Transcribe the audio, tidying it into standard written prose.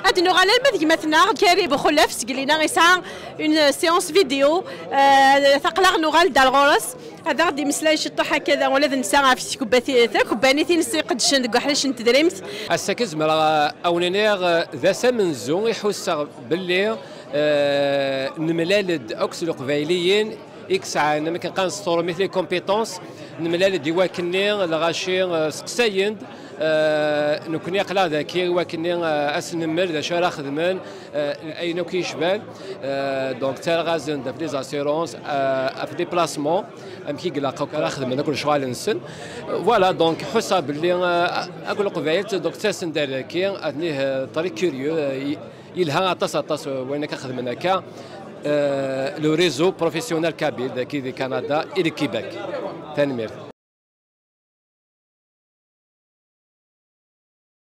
هاد نغالا ما مثلا كاري بخلاف سقلينا يسعى اون سيونس فيديو ثقلا نغال دار غورس هذا غادي مسلا يشطح هكذا ولا نسى في كوباتي كوباني تنسي قدشن دك وحلاش نتدريمت السكز مرا اونينير ذا سمنزو يحس باللي نملالد اكس القبايليين اكس عنا ما كنقنصروا مثل كومبيتونس نملالد يواكني الغاشي سقسايند نكون يقلا ذاكي وكني اسنمر ذا شارع خدمان اين كيشبال دونك تاع غازن في لي زاسيرونس في دي بلاسمون ام كي قلاقاو كرا خدمنا كل شغال نسن فوالا دونك حسا باللي اقول قبايل دونك تاسن داراكي ادنيه طريق كوريو يلها طاس وين كخدمنا كا لو ريزو بروفيسيونيل كابيل كي دي كندا الى كيباك تنمير